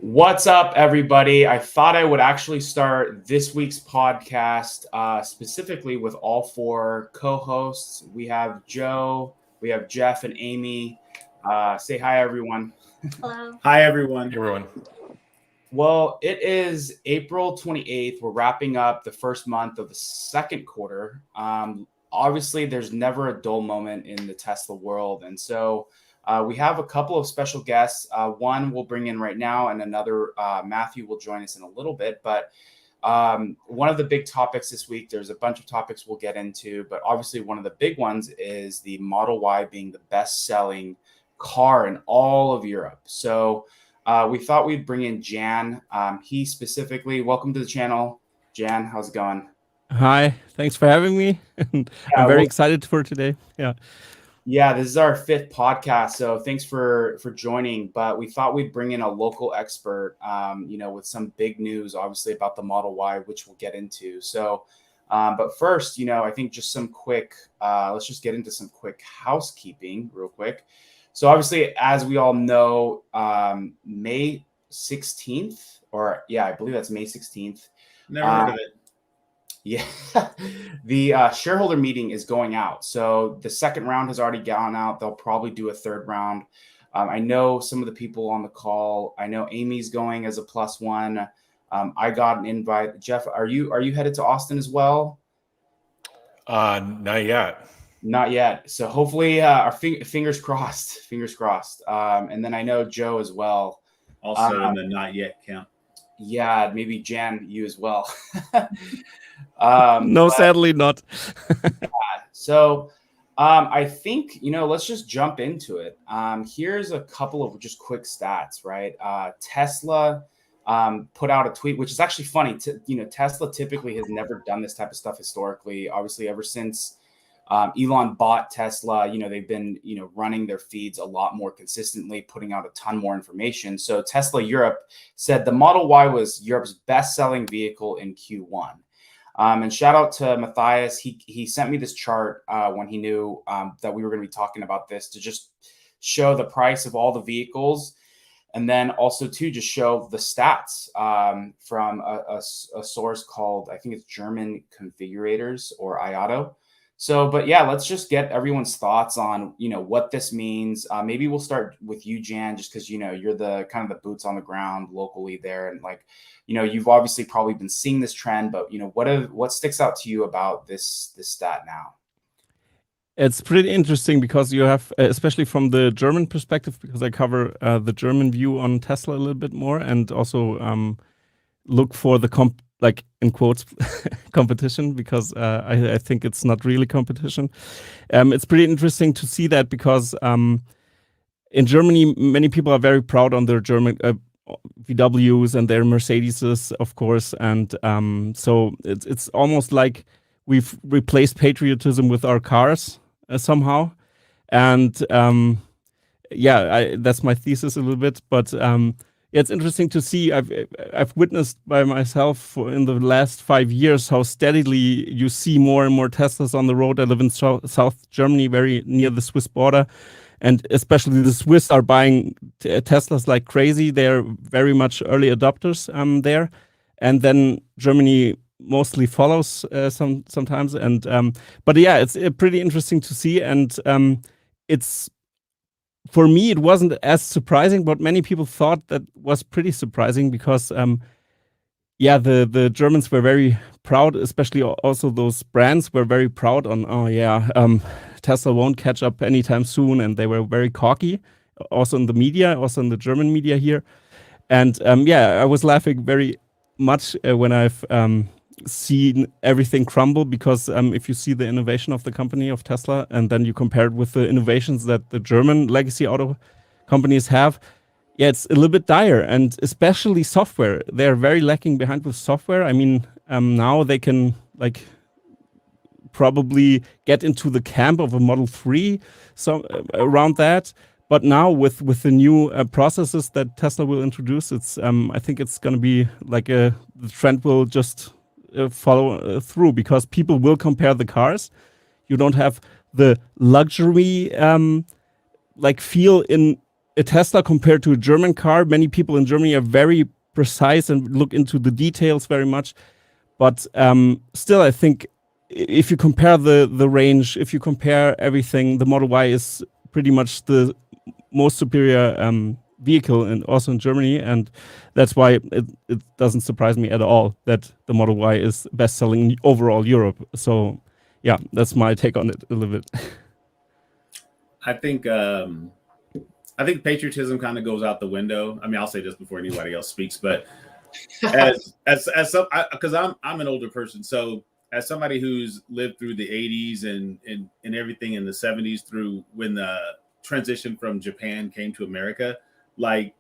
What's up, everybody? I thought I would actually start this week's podcast specifically with all four co-hosts. We have Joe, we have Jeff, and Amy. Say hi, everyone. Hello. Hi, everyone. Hey, everyone. Well, it is April 28th. We're wrapping up the first month of the second quarter. Obviously, there's never a dull moment in the Tesla world. And so we have a couple of special guests. One we'll bring in right now, and another, Matthew, will join us in a little bit. But one of the big topics this week, there's a bunch of topics we'll get into, but obviously one of the big ones is the Model Y being the best-selling car in all of Europe. So we thought we'd bring in Jan. He specifically, welcome to the channel. Jan, how's it going? Hi, thanks for having me. I'm very excited for today. Yeah, this is our fifth podcast, so thanks for joining. But we thought we'd bring in a local expert, with some big news, obviously, about the Model Y, which we'll get into. So, but first, I think just some quick, let's just get into some quick housekeeping real quick. So obviously, as we all know, May 16th, I believe that's May 16th. Never heard of it. Yeah, the shareholder meeting is going out. So the second round has already gone out. They'll probably do a third round. I know some of the people on the call. I know Amy's going as a +1. I got an invite. Jeff, are you headed to Austin as well? Not yet. Not yet. So hopefully, our fingers crossed. Fingers crossed. And then I know Joe as well. Also in the not yet count. Yeah, maybe Jan, you as well. No, sadly not. So I think, let's just jump into it. Here's a couple of just quick stats, right? Tesla put out a tweet, which is actually funny. Tesla typically has never done this type of stuff historically. Obviously, ever since Elon bought Tesla, they've been, running their feeds a lot more consistently, putting out a ton more information. So Tesla Europe said the Model Y was Europe's best-selling vehicle in Q1. And shout out to Matthias. He sent me this chart when he knew that we were going to be talking about this, to just show the price of all the vehicles. And then also to just show the stats from a source called, I think it's German Configurators, or IATO. So, but yeah, let's just get everyone's thoughts on, what this means. Maybe we'll start with you, Jan, just because, you're the kind of the boots on the ground locally there. And you've obviously probably been seeing this trend, but, what sticks out to you about this stat now? It's pretty interesting because you have, especially from the German perspective, because I cover the German view on Tesla a little bit more, and also look for the in quotes, competition, because I think it's not really competition. It's pretty interesting to see that because in Germany, many people are very proud on their German VWs and their Mercedeses, of course. And so it's almost like we've replaced patriotism with our cars somehow. And that's my thesis a little bit. But it's interesting to see. I've witnessed by myself in the last 5 years how steadily you see more and more Teslas on the road. I live in South Germany, very near the Swiss border, and especially the Swiss are buying Teslas like crazy. They're very much early adopters there, and then Germany mostly follows sometimes. And but yeah, it's pretty interesting to see, and it's. For me, it wasn't as surprising, but many people thought that was pretty surprising because, the Germans were very proud, especially also those brands were very proud on, Tesla won't catch up anytime soon. And they were very cocky, also in the media, also in the German media here. And I was laughing very much when I've seen everything crumble, because if you see the innovation of the company of Tesla and then you compare it with the innovations that the German legacy auto companies have, it's a little bit dire. And especially software, they're very lacking behind with software. I mean, now they can probably get into the camp of a Model 3, so around that. But now with the new processes that Tesla will introduce, it's I think it's going to be the trend will just follow through, because people will compare the cars. You don't have the luxury feel in a Tesla compared to a German car. Many people in Germany are very precise and look into the details very much. But still, I think if you compare the range, if you compare everything, the Model Y is pretty much the most superior vehicle, and also in Germany, and that's why it doesn't surprise me at all that the Model Y is best selling in overall Europe. So yeah, that's my take on it a little bit. I think patriotism kind of goes out the window. I mean, I'll say this before anybody else speaks, but as some, because I'm an older person, so as somebody who's lived through the 80s and everything in the 70s, through when the transition from Japan came to America, like,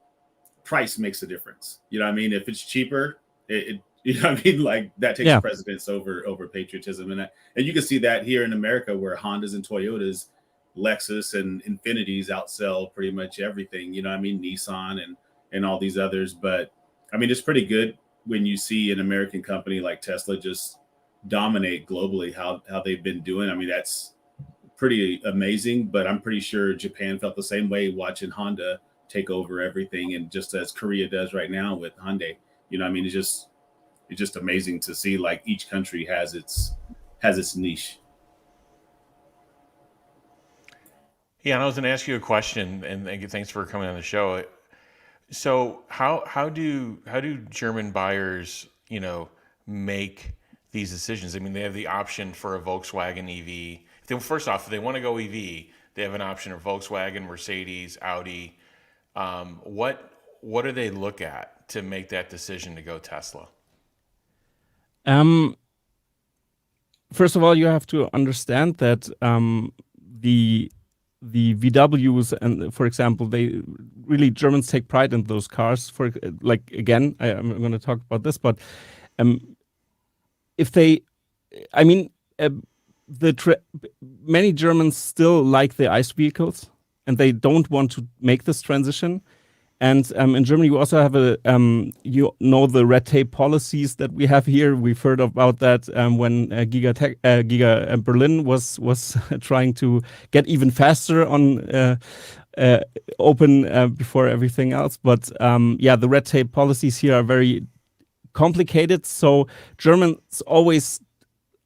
price makes a difference. You know what I mean? If it's cheaper, it you know what I mean? Like, that takes precedence over patriotism. And you can see that here in America, where Hondas and Toyotas, Lexus and Infinities outsell pretty much everything. You know what I mean? Nissan and all these others. But I mean, it's pretty good when you see an American company like Tesla just dominate globally how they've been doing. I mean, that's pretty amazing. But I'm pretty sure Japan felt the same way watching Honda take over everything, and just as Korea does right now with Hyundai. You know what I mean? It's just amazing to see, like, each country has its niche. Yeah, and I was going to ask you a question, and thanks for coming on the show. So how do German buyers, make these decisions? I mean, they have the option for a Volkswagen EV. First off, if they want to go EV, they have an option of Volkswagen, Mercedes, Audi. What do they look at to make that decision to go Tesla? First of all, you have to understand that the VWs, and for example, Germans take pride in those cars. For like, again, I'm going to talk about this, but many Germans still like the ICE vehicles, and they don't want to make this transition. And in Germany, we also have the red tape policies that we have here. We've heard about that when Giga Berlin was trying to get even faster on open before everything else. But the red tape policies here are very complicated. So Germans always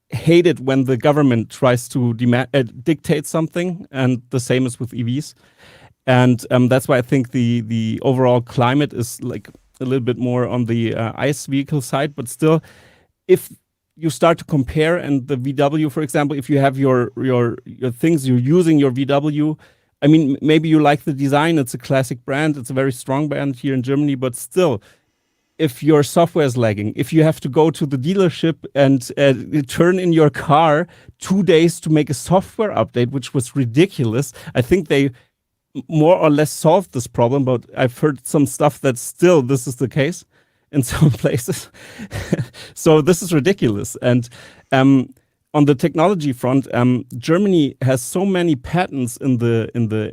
hate it when the government tries to dictate something, and the same is with EVs. And that's why I think the overall climate is like a little bit more on the ICE vehicle side. But still, if you start to compare, and the VW, for example, if you have your things, you're using your VW. I mean, maybe you like the design. It's a classic brand. It's a very strong brand here in Germany. But still, if your software is lagging, if you have to go to the dealership and turn in your car 2 days to make a software update, which was ridiculous, I think they more or less solved this problem, but I've heard some stuff that still this is the case in some places. So this is ridiculous. And on the technology front, Germany has so many patents in the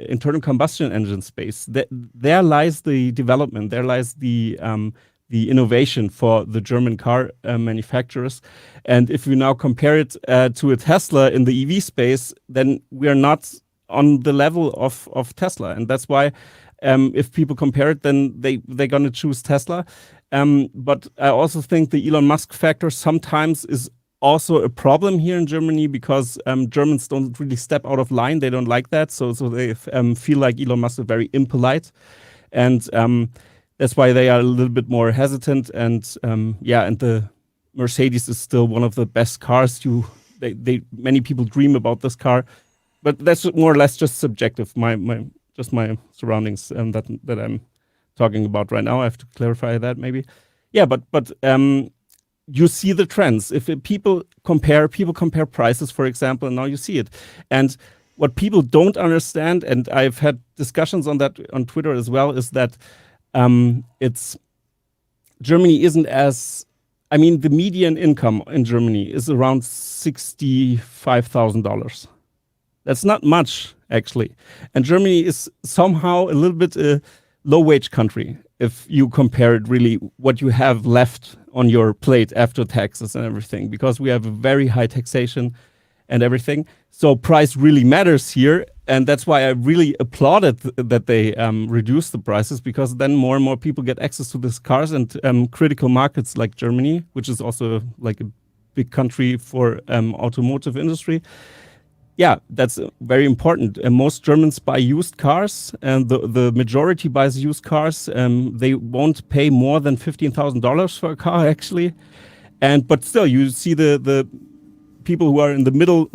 internal combustion engine space. There lies the development. There lies the innovation for the German car manufacturers. And if we now compare it to a Tesla in the EV space, then we are not on the level of Tesla. And that's why if people compare it, then they're going to choose Tesla. But I also think the Elon Musk factor sometimes is also a problem here in Germany, because Germans don't really step out of line. They don't like that. So they feel like Elon Musk is very impolite. And that's why they are a little bit more hesitant. And and the Mercedes is still one of the best cars. Many people dream about this car. But that's more or less just subjective. My surroundings that I'm talking about right now. I have to clarify that maybe. Yeah, but you see the trends. If people compare prices, for example, and now you see it. And what people don't understand, and I've had discussions on that on Twitter as well, is that Germany isn't as. I mean, the median income in Germany is around $65,000. That's not much, actually. And Germany is somehow a little bit a low-wage country if you compare it really what you have left on your plate after taxes and everything, because we have a very high taxation and everything. So price really matters here, and that's why I really applauded that they reduced the prices, because then more and more people get access to these cars, and critical markets like Germany, which is also like a big country for automotive industry. Yeah, that's very important. Most Germans buy used cars, and the majority buys used cars. They won't pay more than $15,000 for a car, actually. But still, you see the people who are in the middle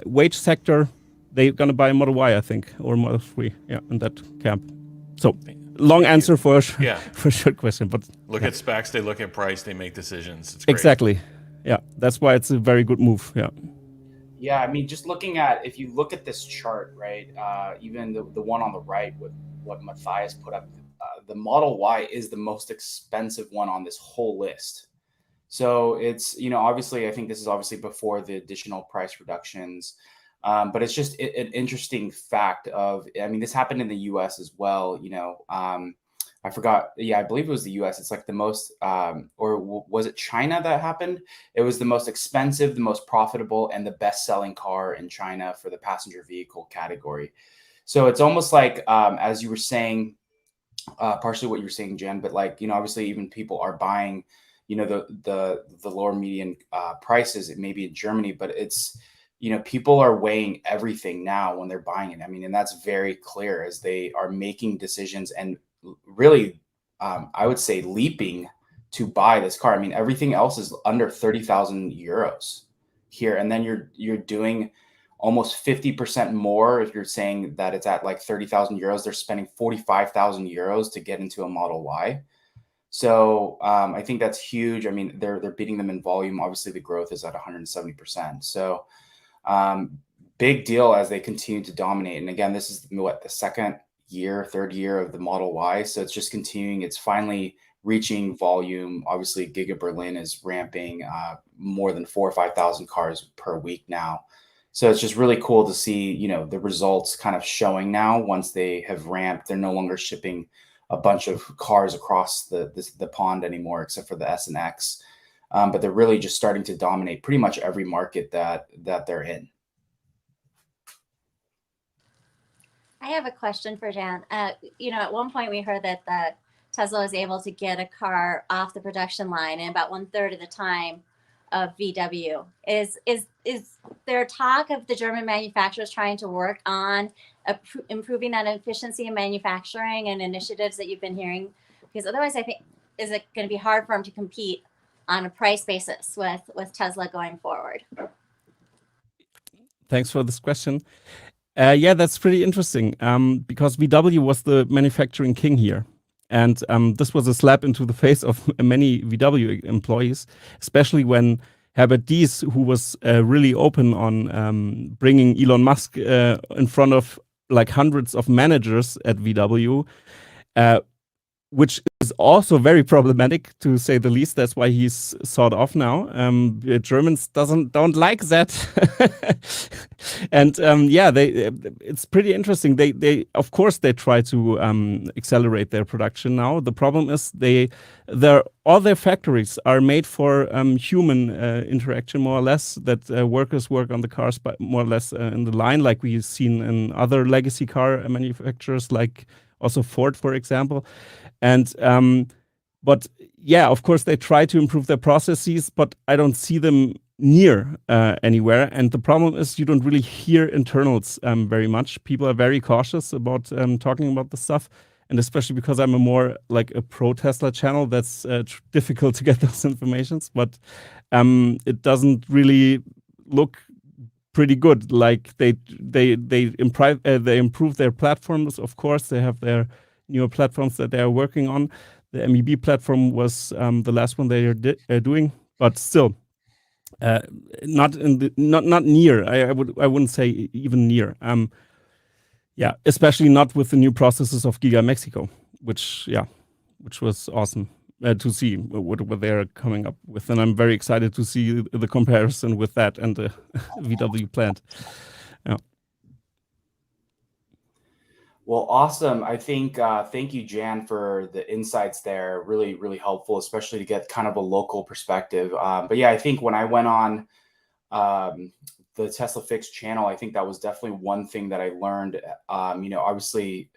wage sector, they're gonna buy a Model Y, I think, or Model 3. Yeah, in that camp. So long answer for a short question, but look at specs, they look at price, they make decisions. It's great. Exactly. Yeah, that's why it's a very good move. Yeah. Yeah, I mean, just looking at, if you look at this chart, right, even the one on the right with what Matthias put up, the Model Y is the most expensive one on this whole list. So it's, obviously, I think this is obviously before the additional price reductions. But it's just an interesting fact of, I mean, this happened in the US as well, I forgot. Yeah, I believe it was the US. It's like the most, or was it China that happened? It was the most expensive, the most profitable, and the best selling car in China for the passenger vehicle category. So it's almost like, as you were saying, partially what you were saying, Jen, but like, obviously even people are buying, the lower median prices, it may be in Germany, but it's, people are weighing everything now when they're buying it. I mean, and that's very clear as they are making decisions and really, I would say, leaping to buy this car. I mean, everything else is under 30,000 euros here. And then you're doing almost 50% more. If you're saying that it's at like 30,000 euros, they're spending 45,000 euros to get into a Model Y. So I think that's huge. I mean, they're beating them in volume. Obviously, the growth is at 170%. So big deal as they continue to dominate. And again, this is the third year of the Model Y. So it's just continuing. It's finally reaching volume. Obviously, Giga Berlin is ramping more than 4,000 or 5,000 cars per week now. So it's just really cool to see, the results kind of showing now. Once they have ramped, they're no longer shipping a bunch of cars across the pond anymore, except for the S and X. But they're really just starting to dominate pretty much every market that they're in. I have a question for Jan. At one point we heard that the Tesla was able to get a car off the production line in about 1/3 of the time of VW. Is there talk of the German manufacturers trying to work on improving that efficiency in manufacturing and initiatives that you've been hearing? Because otherwise, I think, is it going to be hard for them to compete on a price basis with Tesla going forward? Thanks for this question. Yeah, that's pretty interesting, because VW was the manufacturing king here. And this was a slap into the face of many VW employees, especially when Herbert Diess, who was really open on bringing Elon Musk in front of like hundreds of managers at VW, which is also very problematic, to say the least. That's why he's sawed off now. Germans don't like that, and yeah, it's pretty interesting. They of course they try to accelerate their production now. The problem is all their factories are made for human interaction, more or less. That workers work on the cars, but more or less in the line, like we've seen in other legacy car manufacturers, like also Ford, for example. And but yeah, of course they try to improve their processes, but I don't see them near anywhere. And the problem is you don't really hear internals very much. People are very cautious about talking about the stuff, and especially because I'm a more like a pro Tesla channel, that's difficult to get those informations. But it doesn't really look pretty good. Like they improve their platforms. Of course, they have their newer platforms that they are working on. The MEB platform was the last one they are doing, but still not near. I wouldn't say even near. Yeah, especially not with the new processes of Giga Mexico, which was awesome to see what they're coming up with, and I'm very excited to see the comparison with that and the VW plant. Yeah. Well, awesome. I think, thank you, Jan, for the insights there. Really, really helpful, especially to get kind of a local perspective. But yeah, I think when I went on the Tesla Fix channel, I think that was definitely one thing that I learned. Obviously,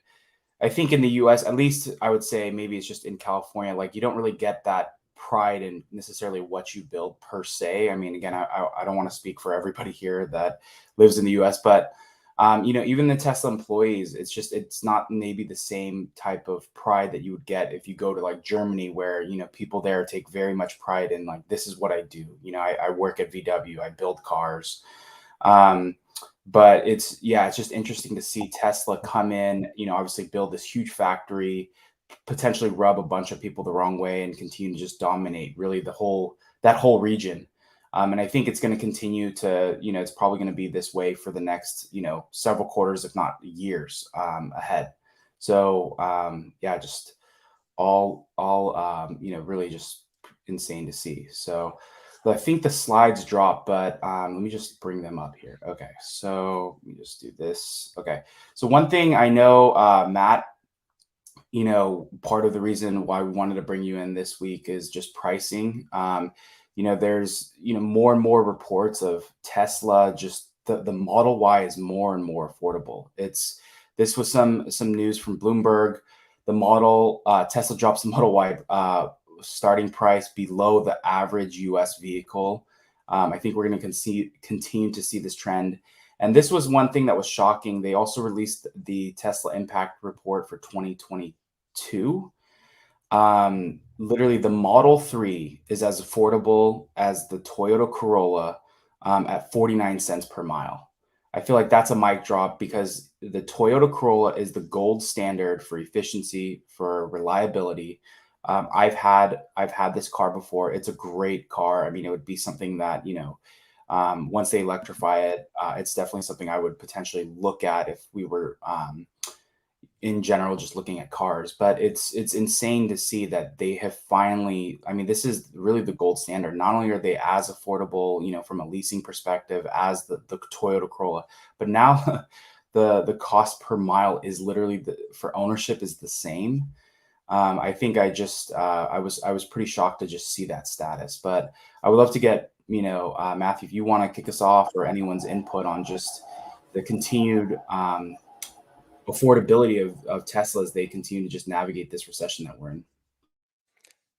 I think in the US, at least I would say maybe it's just in California, like you don't really get that pride in necessarily what you build per se. I mean, again, I don't want to speak for everybody here that lives in the US, but even the Tesla employees, it's not maybe the same type of pride that you would get if you go to like Germany, where, people there take very much pride in like, this is what I do. I work at VW, I build cars. But it's just interesting to see Tesla come in, obviously build this huge factory, potentially rub a bunch of people the wrong way and continue to just dominate really that whole region. And I think it's going to continue to, it's probably going to be this way for the next, several quarters, if not years ahead. So just all really just insane to see. So I think the slides drop, but let me just bring them up here. Okay, so let me just do this. Okay, so one thing I know, Matt, part of the reason why we wanted to bring you in this week is just pricing. There's, more and more reports of Tesla, just the Model Y is more and more affordable. This was some news from Bloomberg. Tesla drops the Model Y starting price below the average US vehicle. I think we're going to continue to see this trend. And this was one thing that was shocking. They also released the Tesla Impact Report for 2022. Literally the Model 3 is as affordable as the Toyota Corolla at 49 cents per mile. I feel like that's a mic drop, because the Toyota Corolla is the gold standard for efficiency, for reliability. I've had this car before. It's a great car. I mean, it would be something that, once they electrify it, it's definitely something I would potentially look at if we were in general just looking at cars. But it's insane to see that they have finally, I mean, this is really the gold standard. Not only are they as affordable, from a leasing perspective as the Toyota Corolla, but now the cost per mile is literally for ownership is the same. I think I was pretty shocked to just see that status. But I would love to get, Matthew, if you want to kick us off, or anyone's input on just the continued affordability of Tesla as they continue to just navigate this recession that we're in.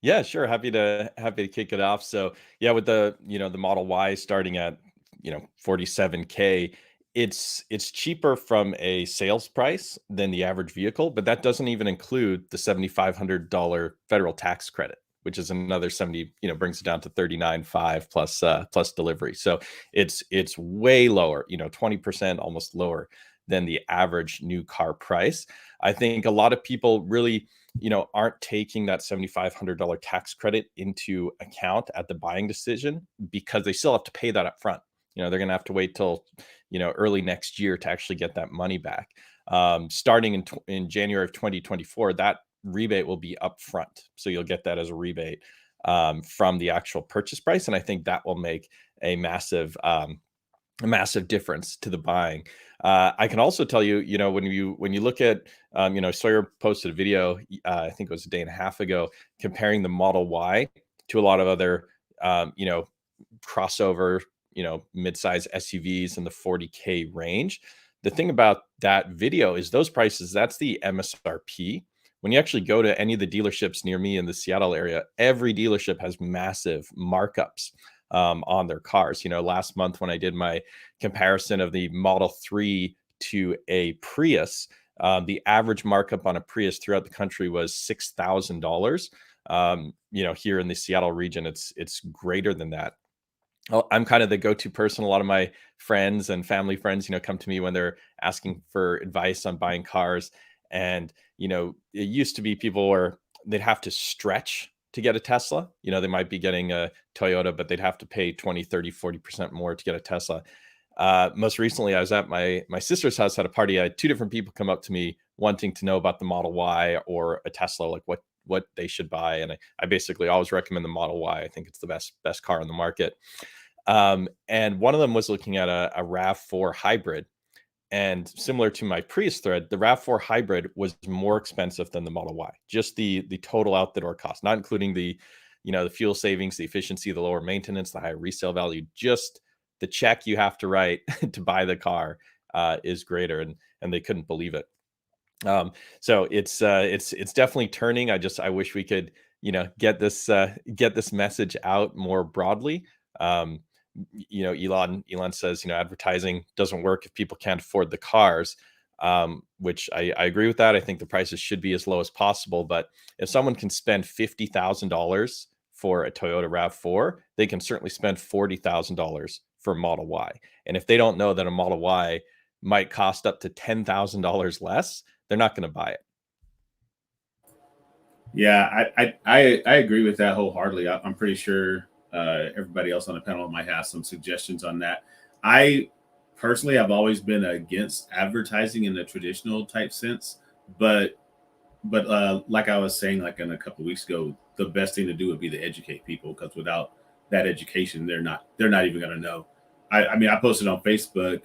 Yeah, sure. Happy to kick it off. So yeah, with the the Model Y starting at 47K, it's cheaper from a sales price than the average vehicle, but that doesn't even include the $7,500 federal tax credit, which is another 70, brings it down to 39.5 plus delivery. So it's way lower, 20% almost lower than the average new car price. I think a lot of people really, aren't taking that $7,500 tax credit into account at the buying decision, because they still have to pay that up front. They're going to have to wait till, early next year to actually get that money back. Starting in January of 2024, that rebate will be upfront. So you'll get that as a rebate from the actual purchase price. And I think that will make a massive difference to the buying. I can also tell you, when you look at, Sawyer posted a video, I think it was a day and a half ago, comparing the Model Y to a lot of other, crossover, mid-size SUVs in the 40K range. The thing about that video is those prices, that's the MSRP. When you actually go to any of the dealerships near me in the Seattle area, every dealership has massive markups on their cars. Last month when I did my comparison of the Model 3 to a Prius, the average markup on a Prius throughout the country was $6,000. Here in the Seattle region, it's greater than that. I'm kind of the go-to person. A lot of my friends and family friends, come to me when they're asking for advice on buying cars. And, it used to be people where they'd have to stretch to get a Tesla. They might be getting a Toyota, but they'd have to pay 20, 30, 40% more to get a Tesla. Most recently, I was at my sister's house at a party. I had two different people come up to me wanting to know about the Model Y or a Tesla, like what they should buy. And I basically always recommend the Model Y. I think it's the best car on the market. And one of them was looking at a RAV4 hybrid. And similar to my Prius thread, the RAV4 hybrid was more expensive than the Model Y. Just the total out the door cost, not including the fuel savings, the efficiency, the lower maintenance, the higher resale value. Just the check you have to write to buy the car is greater, and they couldn't believe it. So it's definitely turning. I wish we could, get this message out more broadly. Elon says, advertising doesn't work if people can't afford the cars, which I agree with that. I think the prices should be as low as possible. But if someone can spend $50,000 for a Toyota RAV4, they can certainly spend $40,000 for Model Y. And if they don't know that a Model Y might cost up to $10,000 less, they're not going to buy it. Yeah, I agree with that wholeheartedly. I'm pretty sure everybody else on the panel might have some suggestions on that. I personally have always been against advertising in the traditional type sense, but like I was saying, like in a couple of weeks ago, the best thing to do would be to educate people, because without that education, they're not even going to know. I mean, I posted on Facebook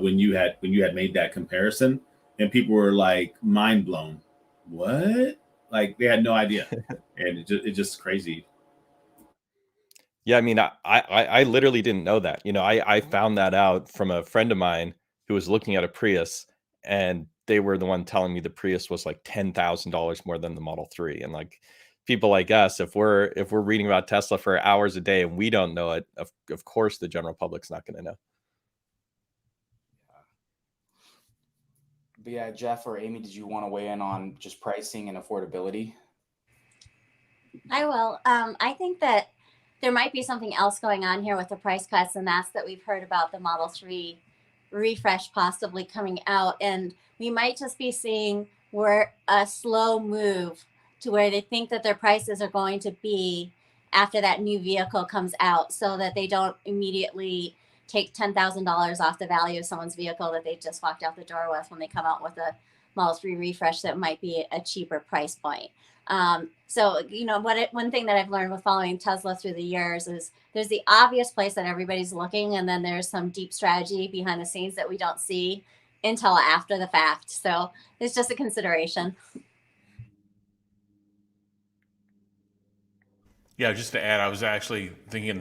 when you had made that comparison, and people were like mind blown. What? Like they had no idea, and it's just crazy. Yeah, I mean, I literally didn't know that. I found that out from a friend of mine who was looking at a Prius, and they were the one telling me the Prius was like $10,000 more than the Model 3. And like people like us, if we're reading about Tesla for hours a day and we don't know it, of course the general public's not going to know. But yeah, Jeff or Amy, did you want to weigh in on just pricing and affordability? I will. I think that there might be something else going on here with the price cuts, and that's that we've heard about the Model 3 refresh possibly coming out, and we might just be seeing a slow move to where they think that their prices are going to be after that new vehicle comes out, so that they don't immediately take $10,000 off the value of someone's vehicle that they just walked out the door with when they come out with a Model 3 refresh that might be a cheaper price point. So, one thing that I've learned with following Tesla through the years is there's the obvious place that everybody's looking, and then there's some deep strategy behind the scenes that we don't see until after the fact. So it's just a consideration. Yeah, just to add, I was actually thinking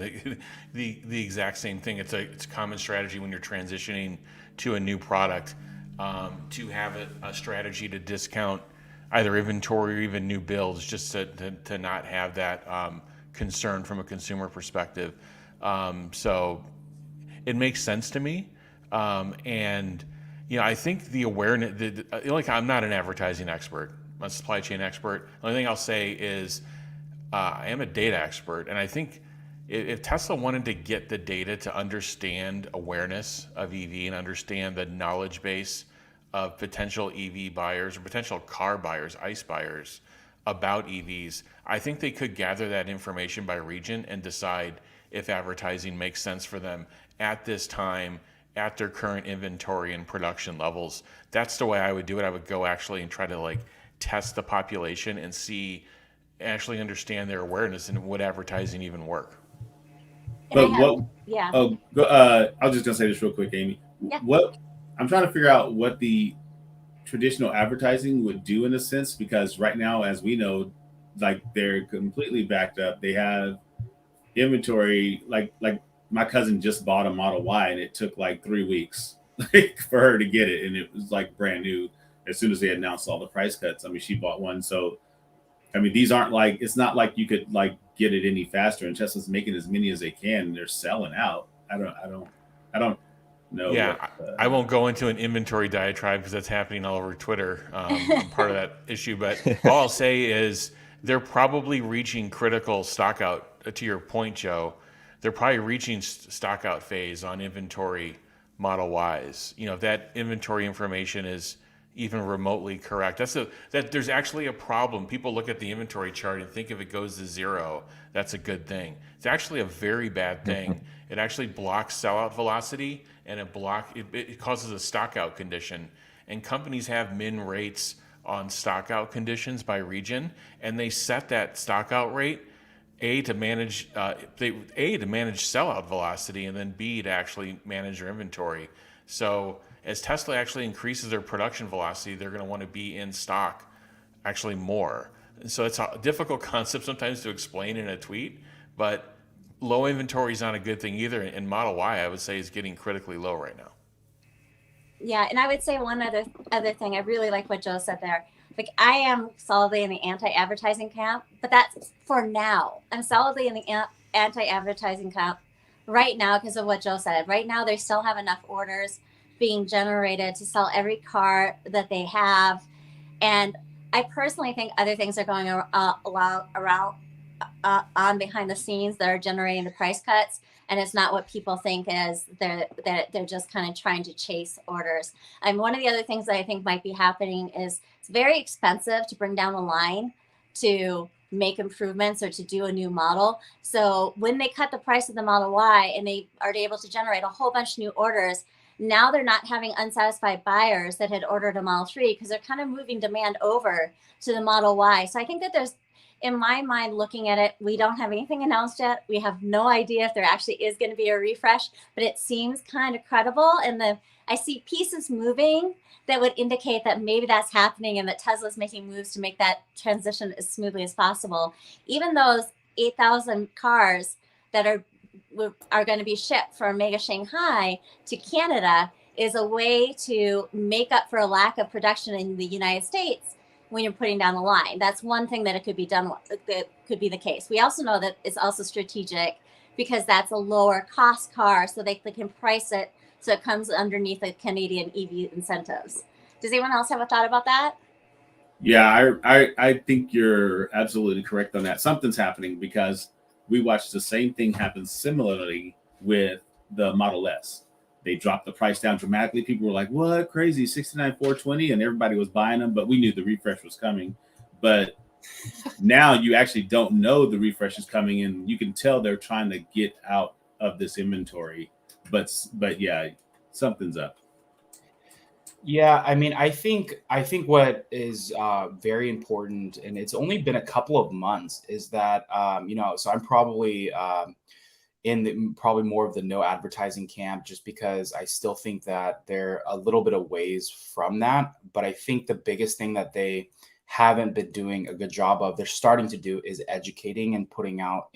the exact same thing. It's a common strategy when you're transitioning to a new product, to have a strategy to discount either inventory or even new builds, just to not have that concern from a consumer perspective. So it makes sense to me, and I think the awareness. I'm not an advertising expert, I'm a supply chain expert. The only thing I'll say is, I am a data expert, and I think if Tesla wanted to get the data to understand awareness of EV and understand the knowledge base of potential EV buyers or potential car buyers, ICE buyers, about EVs, I think they could gather that information by region and decide if advertising makes sense for them at this time, at their current inventory and production levels. That's the way I would do it. I would go actually and try to test the population and actually understand their awareness and would advertising even work. But yeah. Oh, I was just gonna say this real quick, Amy. Yeah. What I'm trying to figure out what the traditional advertising would do in a sense, because right now, as we know, like they're completely backed up. They have inventory. Like my cousin just bought a Model Y, and it took like 3 weeks for her to get it, and it was like brand new as soon as they announced all the price cuts. I mean, she bought one, so I mean, these aren't it's not like you could get it any faster, and Tesla's making as many as they can, and they're selling out. I don't know. Yeah, I won't go into an inventory diatribe because that's happening all over Twitter. I'm part of that issue, but all I'll say is they're probably reaching critical stock out. To your point, Joe, they're probably reaching stock out phase on inventory Model Ys. If that inventory information is even remotely correct, that there's actually a problem. People look at the inventory chart and think if it goes to zero, that's a good thing. It's actually a very bad thing. It actually blocks sellout velocity, and it causes a stock out condition. And companies have min rates on stock out conditions by region, and they set that stock out rate to manage sellout velocity, and then B, to actually manage their inventory. So as Tesla actually increases their production velocity, they're going to want to be in stock actually more. And so it's a difficult concept sometimes to explain in a tweet, but low inventory is not a good thing either. And Model Y, I would say, is getting critically low right now. Yeah, and I would say one other thing. I really like what Joe said there. Like, I am solidly in the anti-advertising camp, but that's for now. I'm solidly in the anti-advertising camp right now because of what Joe said. Right now, they still have enough orders being generated to sell every car that they have, and I personally think other things are going around on behind the scenes that are generating the price cuts, and it's not what people think is they're just kind of trying to chase orders. And one of the other things that I think might be happening is it's very expensive to bring down the line to make improvements or to do a new model. So when they cut the price of the Model Y and they are able to generate a whole bunch of new orders, now they're not having unsatisfied buyers that had ordered a Model 3 because they're kind of moving demand over to the Model Y. So I think that there's, in my mind, looking at it, we don't have anything announced yet. We have no idea if there actually is going to be a refresh, but it seems kind of credible. And I see pieces moving that would indicate that maybe that's happening and that Tesla's making moves to make that transition as smoothly as possible. Even those 8,000 cars that are going to be shipped from Mega Shanghai to Canada is a way to make up for a lack of production in the United States when you're putting down the line. That's one thing that it could be done, that could be the case. We also know that it's also strategic because that's a lower cost car, so they can price it so it comes underneath the Canadian EV incentives. Does anyone else have a thought about that? Yeah, I think you're absolutely correct on that. Something's happening because we watched the same thing happen similarly with the Model S. They dropped the price down dramatically. People were like, what, crazy, 69,420, and everybody was buying them, but we knew the refresh was coming. But now you actually don't know the refresh is coming, and you can tell they're trying to get out of this inventory. But yeah, something's up. Yeah, I mean, I think what is very important, and it's only been a couple of months, is that so I'm probably probably more of the no advertising camp, just because I still think that they're a little bit of ways from that. But I think the biggest thing that they haven't been doing a good job of, they're starting to do, is educating and putting out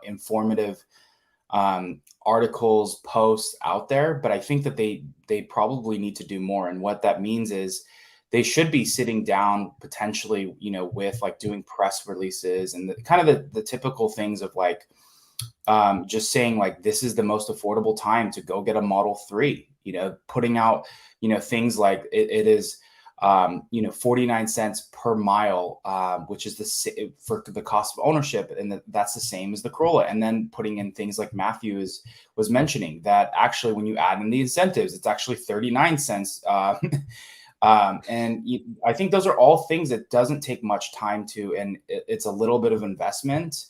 informative articles, posts out there. But I think that they probably need to do more. And what that means is they should be sitting down potentially, with like doing press releases and the typical things of like just saying like, this is the most affordable time to go get a Model 3, putting out, things like it is 49 cents per mile, which is for the cost of ownership. And that's the same as the Corolla. And then putting in things like Matthew was mentioning, that actually when you add in the incentives, it's actually 39 cents. And I think those are all things that doesn't take much time to, and it's a little bit of investment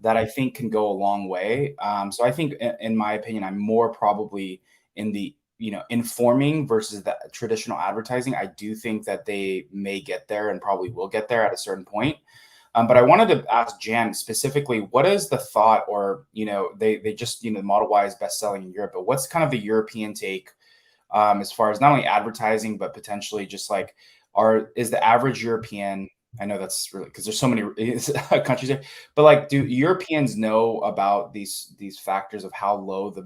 that I think can go a long way. So I think, in my opinion, I'm more probably in the informing versus the traditional advertising. I do think that they may get there and probably will get there at a certain point. But I wanted to ask Jan specifically, what is the thought, or, they just, the Model Y is best selling in Europe, but what's kind of the European take as far as not only advertising, but potentially just like, is the average European, I know that's really, because there's so many countries there, but like, do Europeans know about these factors of how low the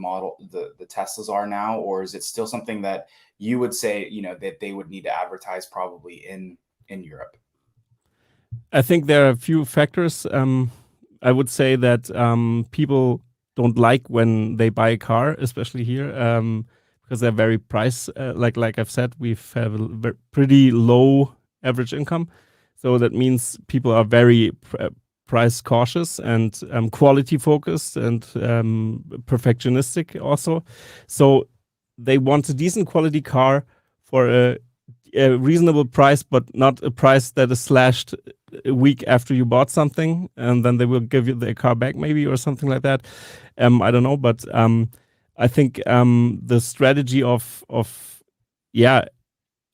Teslas are now, or is it still something that you would say, that they would need to advertise probably in Europe? I think there are a few factors. I would say that people don't like when they buy a car, especially here, because they're very price. Like I've said, we have a pretty low average income. So that means people are very price cautious and quality focused and perfectionistic also. So they want a decent quality car for a reasonable price, but not a price that is slashed a week after you bought something, and then they will give you the car back maybe, or something like that. I don't know, but I think the strategy of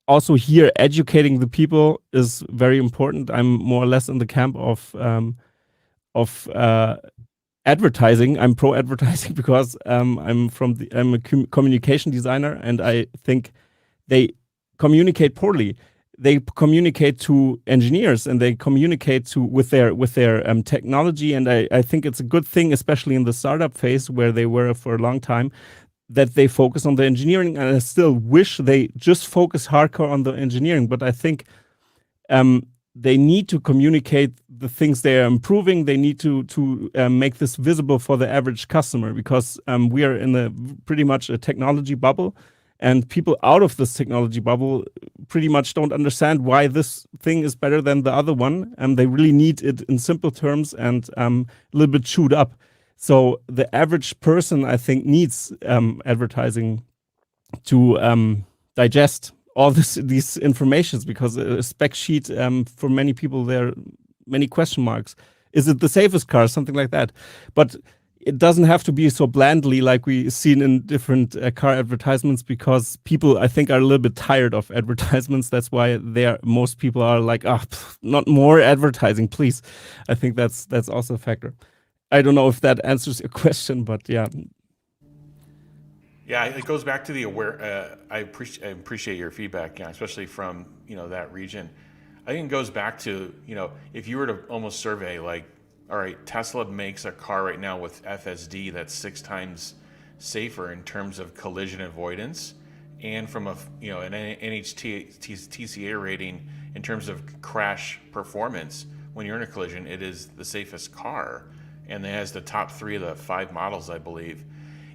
also here educating the people is very important. I'm more or less in the camp of advertising. I'm pro advertising because I'm a communication designer, and I think they communicate poorly. they communicate to engineers and they communicate with their technology. And I think it's a good thing, especially in the startup phase where they were for a long time, that they focus on the engineering. And I still wish they just focus hardcore on the engineering. But I think they need to communicate the things they are improving. They need to make this visible for the average customer, because we are in pretty much a technology bubble. And people out of this technology bubble pretty much don't understand why this thing is better than the other one. And they really need it in simple terms and a little bit chewed up. So the average person, I think, needs advertising to digest all these informations, because a spec sheet, for many people, there are many question marks. Is it the safest car? Something like that. But it doesn't have to be so blandly like we've seen in different car advertisements, because people, I think, are a little bit tired of advertisements. That's why most people are like, not more advertising, please. I think that's also a factor. I don't know if that answers your question, but yeah. Yeah, it goes back to the I appreciate your feedback, especially from that region. I think it goes back to if you were to almost survey, like, all right, Tesla makes a car right now with FSD that's 6 times safer in terms of collision avoidance, and from an NHTSA rating in terms of crash performance. When you're in a collision, it is the safest car, and it has the top 3 of the 5 models, I believe.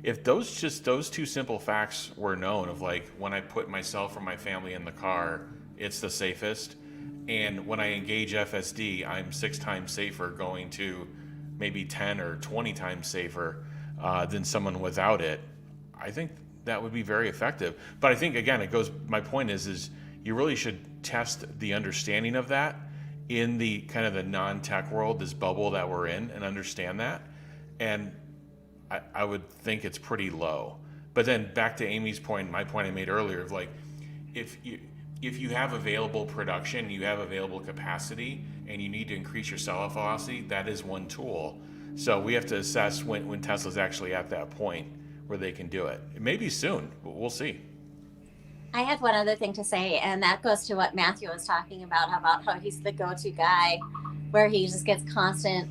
If those 2 simple facts were known, of like, when I put myself or my family in the car, it's the safest, and when I engage FSD, I'm 6 times safer, going to maybe 10 or 20 times safer than someone without it, I think that would be very effective. But I think, again, my point is you really should test the understanding of that in the kind of the non-tech world, this bubble that we're in, and understand that. And I would think it's pretty low. But then back to Amy's point, my point I made earlier, of like, if you have available production, you have available capacity, and you need to increase your sell-off velocity, that is one tool. So we have to assess when Tesla's actually at that point where they can do it. It may be soon, but we'll see. I had one other thing to say, and that goes to what Matthew was talking about how he's the go-to guy, where he just gets constant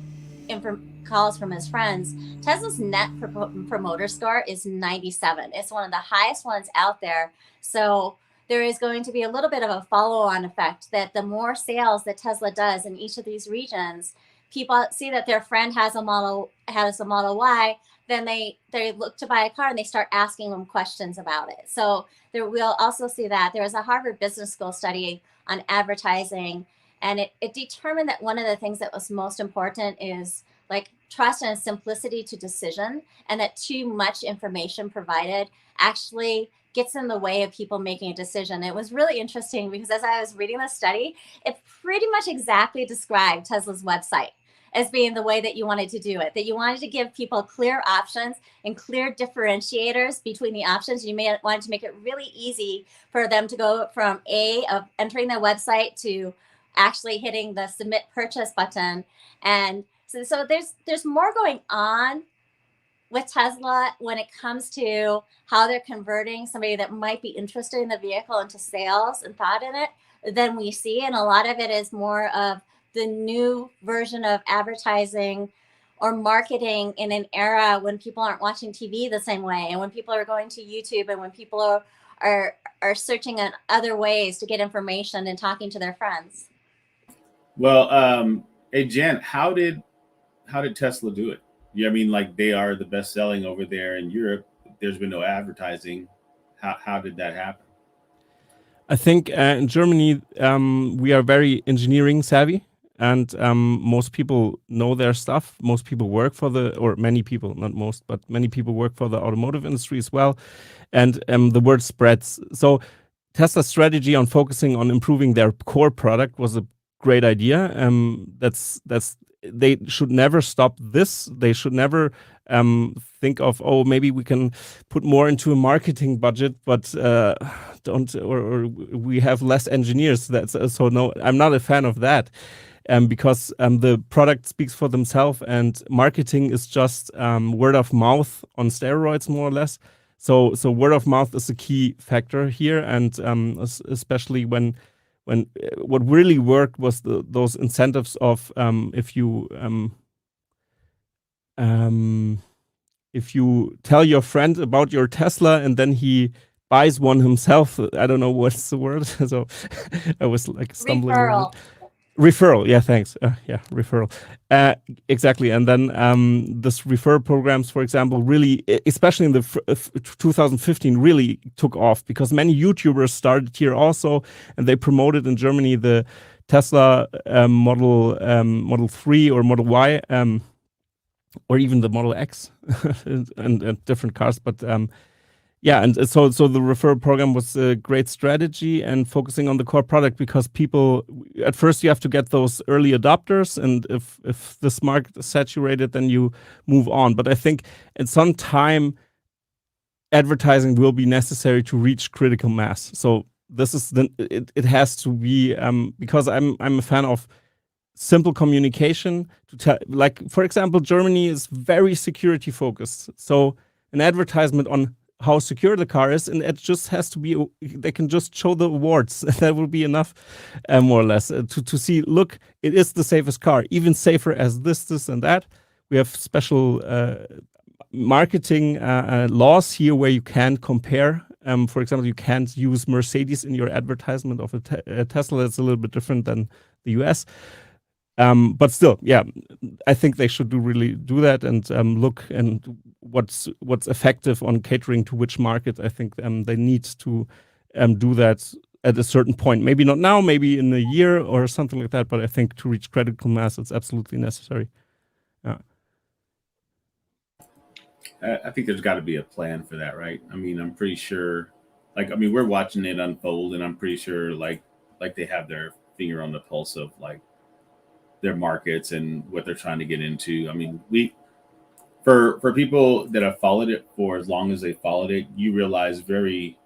calls from his friends. Tesla's net promoter score is 97. It's one of the highest ones out there. So there is going to be a little bit of a follow-on effect, that the more sales that Tesla does in each of these regions, people see that their friend has a Model Y, then they look to buy a car and they start asking them questions about it. So we'll also see that. There was a Harvard Business School study on advertising, and it determined that one of the things that was most important is like trust and simplicity to decision, and that too much information provided actually gets in the way of people making a decision. It was really interesting because as I was reading the study, it pretty much exactly described Tesla's website as being the way that you wanted to do it, that you wanted to give people clear options and clear differentiators between the options. You wanted to make it really easy for them to go from of entering their website to actually hitting the submit purchase button. And so there's more going on with Tesla when it comes to how they're converting somebody that might be interested in the vehicle into sales and thought in it than we see. And a lot of it is more of the new version of advertising or marketing in an era when people aren't watching TV the same way, and when people are going to YouTube, and when people are searching on other ways to get information and talking to their friends. Well, hey Jen, how did Tesla do it? Yeah, I mean, like, they are the best selling over there in Europe. There's been no advertising. How did that happen? I think in Germany, we are very engineering savvy, and most people know their stuff. Most people work many people, not most, but many people work for the automotive industry as well. And the word spreads. So Tesla's strategy on focusing on improving their core product was a great idea. They should never stop this. They should never think of, maybe we can put more into a marketing budget, but or we have less engineers. So no, I'm not a fan of that, because the product speaks for themselves, and marketing is just word of mouth on steroids, more or less. So word of mouth is a key factor here, and especially when when what really worked was those incentives of if you tell your friend about your Tesla and then he buys one himself, I don't know what's the word. So I was like stumbling a little bit. Referral, yeah, thanks. Referral. Exactly. And then this referral programs, for example, really, especially in the 2015, really took off because many YouTubers started here also, and they promoted in Germany the Tesla Model 3 or Model Y, or even the Model X, and different cars. But yeah, and so the referral program was a great strategy and focusing on the core product because people, at first you have to get those early adopters, and if this market is saturated, then you move on. But I think at some time, advertising will be necessary to reach critical mass. So this is it has to be because I'm a fan of simple communication to tell, like, for example, Germany is very security focused. So an advertisement on how secure the car is, and it just has to be, they can just show the awards. That will be enough, more or less, to see, look, it is the safest car, even safer as this, and that. We have special marketing laws here where you can compare. For example, you can't use Mercedes in your advertisement of a Tesla. That's a little bit different than the US. But still, yeah, I think they should really do that and look and what's effective on catering to which market. I think they need to do that at a certain point. Maybe not now, maybe in a year or something like that. But I think to reach critical mass, it's absolutely necessary. Yeah. I think there's got to be a plan for that, right? I mean, I'm pretty sure, like, I mean, we're watching it unfold, and I'm pretty sure, like they have their finger on the pulse of like their markets and what they're trying to get into. I mean, for people that have followed it for as long as they followed it, you realize very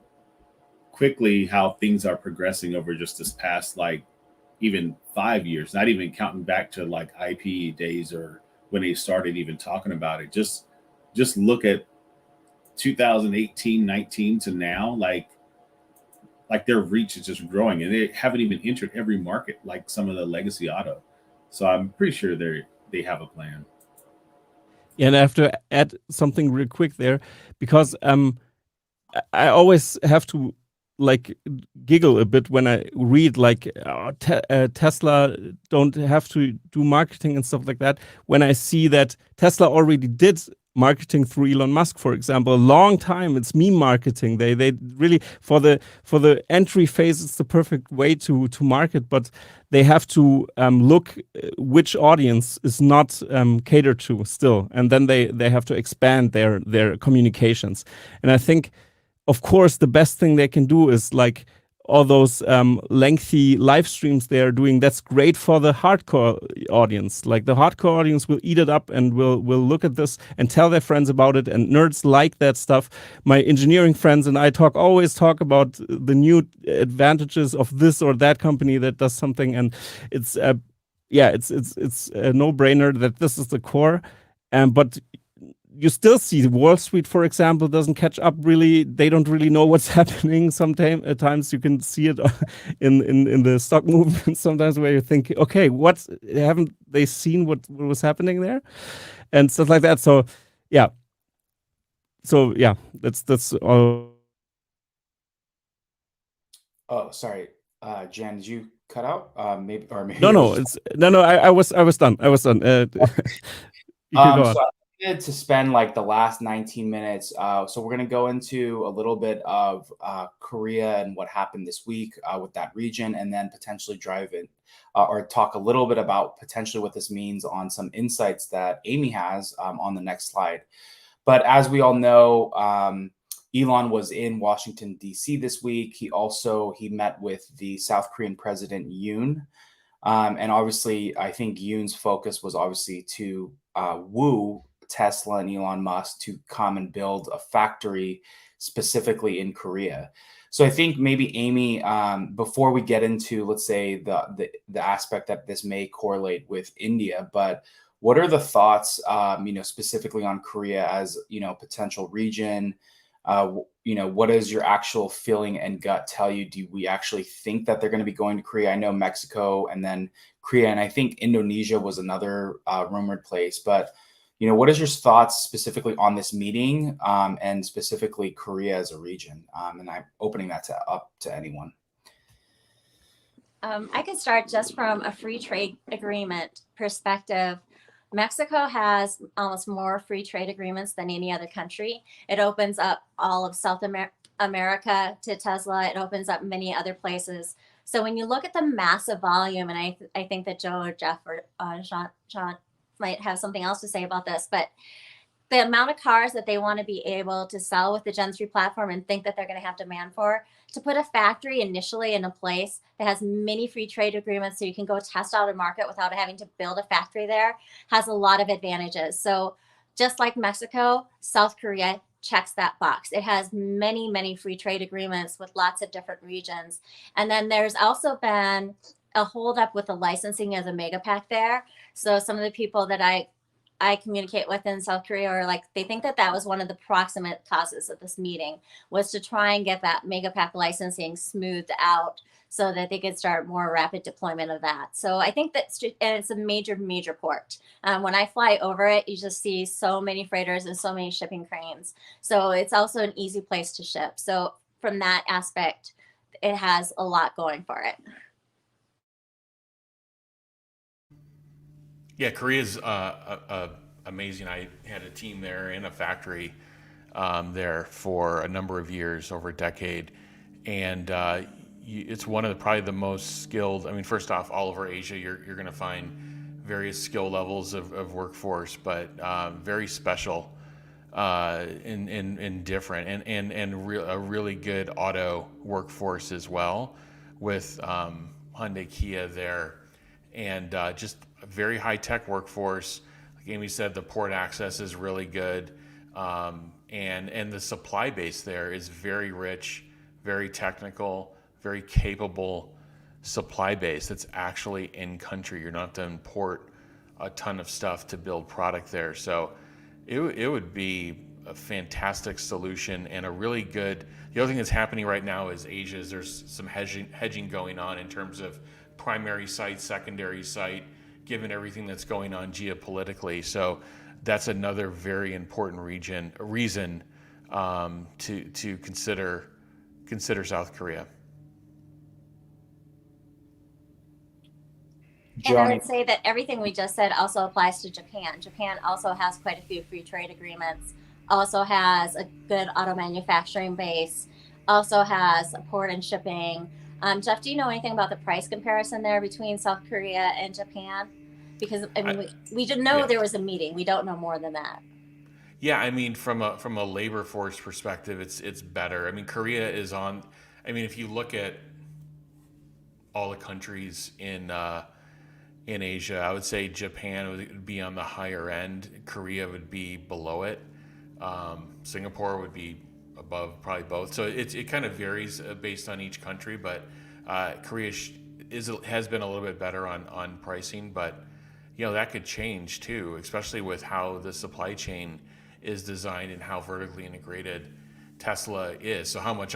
quickly how things are progressing over just this past, like, even 5 years, not even counting back to like IP days or when they started even talking about it. Just look at 2018, 19 to now, like their reach is just growing, and they haven't even entered every market like some of the legacy auto. So I'm pretty sure they have a plan. Yeah, and I have to add something real quick there because I always have to like giggle a bit when I read like Tesla don't have to do marketing and stuff like that. When I see that Tesla already did marketing through Elon Musk, for example, a long time. It's meme marketing. They really for the entry phase, it's the perfect way to market, but they have to look which audience is not catered to still, and then they have to expand their communications. And I think, of course, the best thing they can do is like all those lengthy live streams they are doing. That's great for the hardcore audience. Like the hardcore audience will eat it up and will look at this and tell their friends about it. And nerds like that stuff. My engineering friends and I always talk about the new advantages of this or that company that does something. And it's it's a no-brainer that this is the core. But you still see Wall Street, for example, doesn't catch up really. They don't really know what's happening. Sometimes at times you can see it in the stock movement sometimes where you think, okay, haven't they seen what was happening there? And stuff like that. So yeah. That's all. Oh, sorry. Jan, did you cut out? Maybe No, I was done. I was done. You can go on. So I wanted to spend like the last 19 minutes. So we're going to go into a little bit of Korea and what happened this week with that region, and then potentially drive in or talk a little bit about potentially what this means on some insights that Amy has on the next slide. But as we all know, Elon was in Washington, D.C. this week. He met with the South Korean president, Yoon. And obviously, I think Yoon's focus was obviously to woo Tesla and Elon Musk to come and build a factory specifically in Korea. So I think maybe Amy, before we get into, let's say, the aspect that this may correlate with India, but what are the thoughts, specifically on Korea as, potential region, What does your actual feeling and gut tell you? Do we actually think that they're going to be going to Korea? I know Mexico and then Korea, and I think Indonesia was another rumored place. But what is your thoughts specifically on this meeting, and specifically Korea as a region? And I'm opening that up to anyone. I could start just from a free trade agreement perspective. Mexico has almost more free trade agreements than any other country. It opens up all of South America to Tesla. It opens up many other places. So when you look at the massive volume, and I think that Joe or Jeff or Sean might have something else to say about this, but the amount of cars that they want to be able to sell with the Gen 3 platform and think that they're going to have demand for, to put a factory initially in a place that has many free trade agreements so you can go test out a market without having to build a factory there, has a lot of advantages. So just like Mexico, South Korea checks that box. It has many, many free trade agreements with lots of different regions. And then there's also been a holdup with the licensing of the Megapack there. So some of the people that I communicate with in South Korea are like, they think that was one of the proximate causes of this meeting, was to try and get that Megapack licensing smoothed out so that they could start more rapid deployment of that. So I think that, and it's a major, major port. When I fly over it, you just see so many freighters and so many shipping cranes. So it's also an easy place to ship. So from that aspect, it has a lot going for it. Yeah, Korea's amazing. I had a team there in a factory there for a number of years, over a decade, and it's one of probably the most skilled. I mean, first off, all over Asia, you're going to find various skill levels of workforce, but very special and different, and a really good auto workforce as well, with Hyundai, Kia there, and just a very high tech workforce. Like Amy said, the port access is really good, and the supply base there is very rich, very technical, very capable supply base that's actually in country. You're not to import a ton of stuff to build product there. So it would be a fantastic solution and a really good. The other thing that's happening right now is Asia. There's some hedging going on in terms of primary site, secondary site, given everything that's going on geopolitically. So that's another very important reason to consider South Korea. And I would say that everything we just said also applies to Japan. Japan also has quite a few free trade agreements, also has a good auto manufacturing base, also has a port and shipping. Jeff, do you know anything about the price comparison there between South Korea and Japan? Because I mean, we didn't know there was a meeting. We don't know more than that. Yeah, I mean, from a labor force perspective, it's better. I mean, Korea is on. I mean, if you look at all the countries in Asia, I would say Japan would be on the higher end. Korea would be below it. Singapore would be above probably both. So it kind of varies based on each country, but Korea has been a little bit better on pricing, but that could change too, especially with how the supply chain is designed and how vertically integrated Tesla is. So how much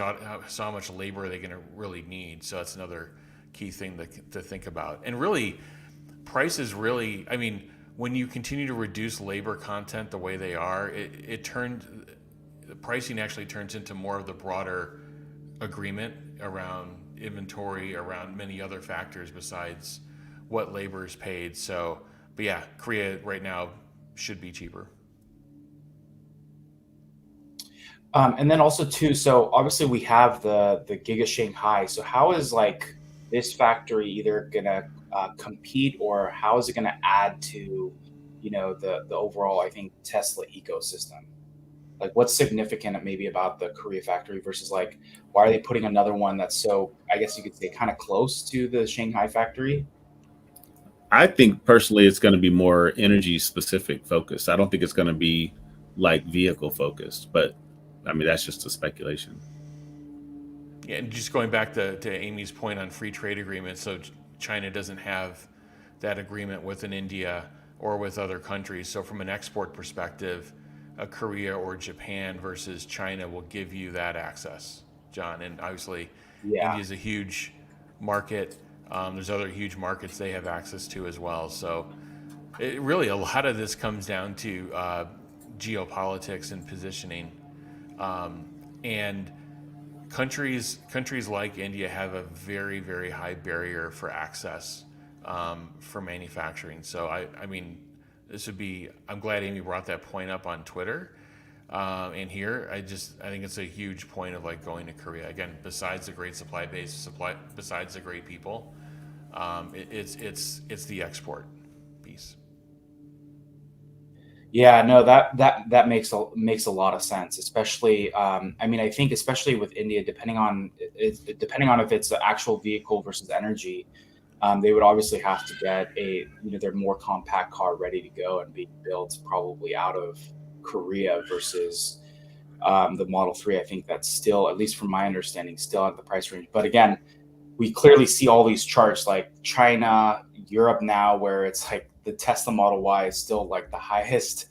labor are they going to really need? So that's another key thing to think about. And really, prices really, I mean, when you continue to reduce labor content the way they are, the pricing actually turns into more of the broader agreement around inventory, around many other factors besides what labor is paid. So, but yeah, Korea right now should be cheaper. And then also too, so obviously we have the Giga Shanghai. So how is like this factory either gonna compete, or how is it gonna add to the overall, I think, Tesla ecosystem? Like, what's significant maybe about the Korea factory versus like, why are they putting another one that's so, I guess you could say, kind of close to the Shanghai factory? I think personally it's going to be more energy specific focused. I don't think it's going to be like vehicle focused, but I mean, that's just a speculation. Yeah, and just going back to Amy's point on free trade agreements, so China doesn't have that agreement with India or with other countries. So from an export perspective, a Korea or Japan versus China will give you that access, John. And obviously, Yeah. India is a huge market. There's other huge markets they have access to as well. So it really, a lot of this comes down to geopolitics and positioning. And countries like India have a very, very high barrier for access for manufacturing. So I mean, I'm glad Amy brought that point up on Twitter. And here, I think it's a huge point of like going to Korea again. Besides the great supply base, besides the great people, it's the export piece. Yeah, no, that makes a lot of sense, especially I mean, I think especially with India, depending on if it's the actual vehicle versus energy, they would obviously have to get their more compact car ready to go and be built probably out of Korea versus the Model 3. I think that's still, at least from my understanding, still at the price range. But again, we clearly see all these charts like China, Europe now, where it's like the Tesla Model Y is still like the highest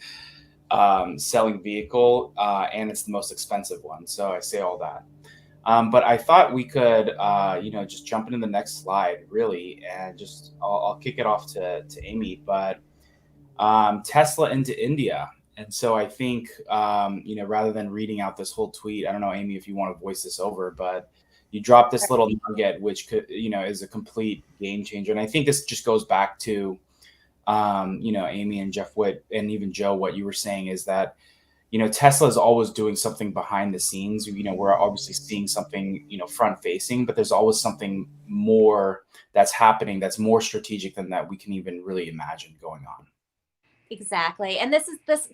selling vehicle, and it's the most expensive one. So I say all that. But I thought we could, just jump into the next slide, really, and just I'll kick it off to Amy. But Tesla into India. And so I think, rather than reading out this whole tweet, I don't know, Amy, if you want to voice this over, but you dropped this little nugget, which could, is a complete game changer. And I think this just goes back to, Amy and Jeff Witt and even Joe, what you were saying is that, Tesla is always doing something behind the scenes. We're obviously seeing something, front facing, but there's always something more that's happening that's more strategic than that we can even really imagine going on. Exactly. And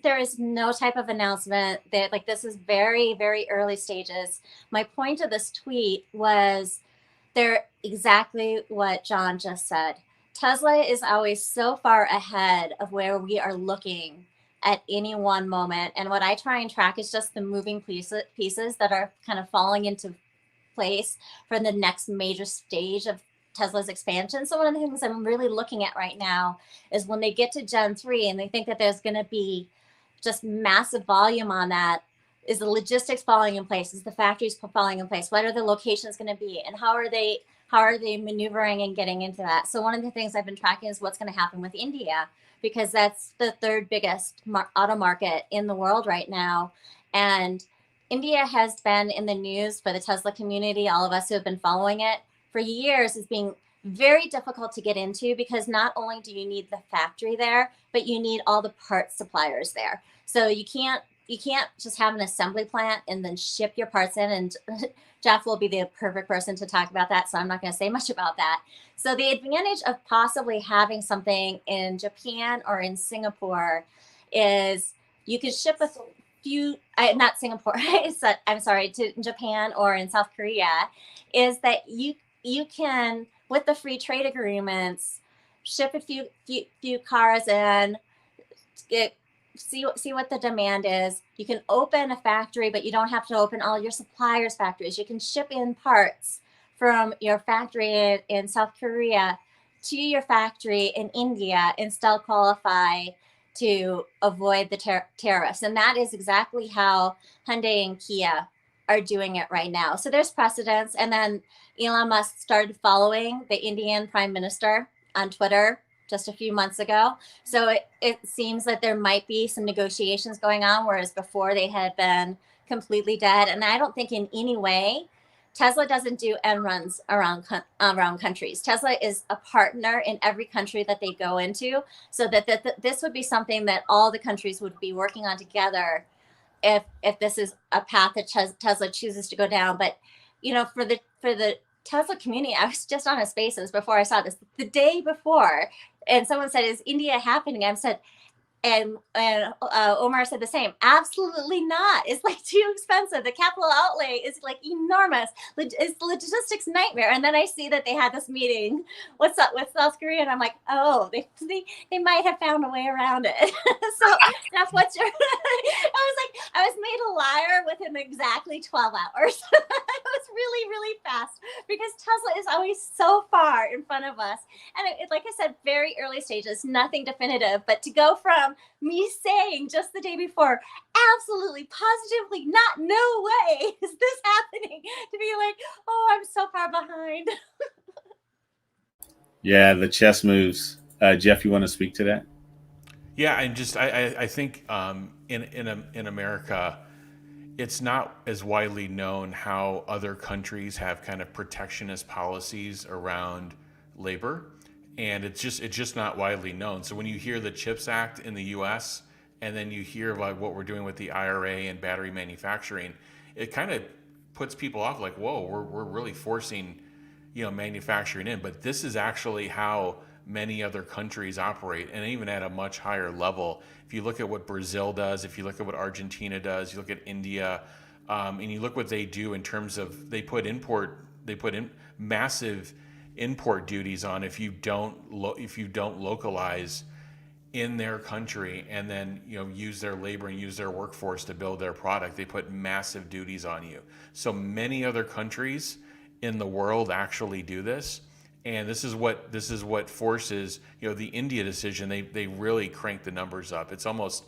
there is no type of announcement that, like, this is very, very early stages. My point of this tweet was exactly what John just said. Tesla is always so far ahead of where we are looking at any one moment. And what I try and track is just the moving pieces that are kind of falling into place for the next major stage of Tesla's expansion. So one of the things I'm really looking at right now is when they get to Gen 3 and they think that there's going to be just massive volume on that, is the logistics falling in place? Is the factories falling in place? What are the locations going to be? And how are they maneuvering and getting into that? So one of the things I've been tracking is what's going to happen with India, because that's the third biggest auto market in the world right now. And India has been in the news for the Tesla community, all of us who have been following it for years, as being very difficult to get into, because not only do you need the factory there, but you need all the parts suppliers there. So you can't just have an assembly plant and then ship your parts in. And Jeff will be the perfect person to talk about that, so I'm not going to say much about that. So the advantage of possibly having something in Japan or in Singapore is you can ship a few, not Singapore, I'm sorry, to Japan or in South Korea, is that you can, with the free trade agreements, ship a few cars in, see what the demand is. You can open a factory, but you don't have to open all your suppliers' factories. You can ship in parts from your factory in South Korea to your factory in India and still qualify to avoid the tariffs. And that is exactly how Hyundai and Kia are doing it right now. So there's precedence. And then Elon Musk started following the Indian Prime Minister on Twitter just a few months ago. So it seems that there might be some negotiations going on, whereas before they had been completely dead. And I don't think in any way Tesla doesn't do end runs around countries. Tesla is a partner in every country that they go into, so that this would be something that all the countries would be working on together if this is a path that Tesla chooses to go down. But for the Tesla community, I was just on a Spaces before I saw this the day before, and someone said, "Is India happening?" I said, and Omar said the same. Absolutely not. It's like too expensive. The capital outlay is like enormous. It's logistics nightmare. And then I see that they had this meeting. What's up with South Korea? And I'm like, oh, they might have found a way around it. So that's what's your. I was made a liar within exactly 12 hours. It was really, really fast, because Tesla is always so far in front of us. And like I said, very early stages, nothing definitive. But to go from me saying just the day before, absolutely, positively, not no way is this happening, to be like, oh, I'm so far behind. Yeah, the chess moves. Jeff, you want to speak to that? Yeah, and just I think in America, it's not as widely known how other countries have kind of protectionist policies around labor, and it's just not widely known. So when you hear the CHIPS Act in the U.S. and then you hear about what we're doing with the IRA and battery manufacturing, it kind of puts people off like, whoa, we're really forcing manufacturing in. But this is actually how many other countries operate, and even at a much higher level. If you look at what Brazil does, if you look at what Argentina does, you look at India, and you look what they do in terms of they put in massive import duties on if you don't localize in their country, and then use their labor and use their workforce to build their product. They put massive duties on you. So many other countries in the world actually do this, and this is what forces the India decision. They really crank the numbers up. It's almost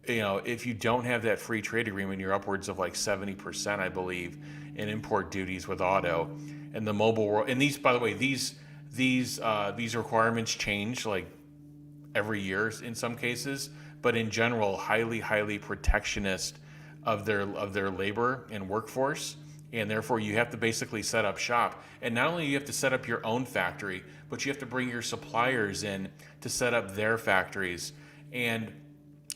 if you don't have that free trade agreement, you're upwards of like 70%, I believe, in import duties with auto and the mobile world. And these, by the way, these requirements change like every year in some cases, but in general, highly protectionist of their labor and workforce, and therefore you have to basically set up shop. And not only you have to set up your own factory, but you have to bring your suppliers in to set up their factories. And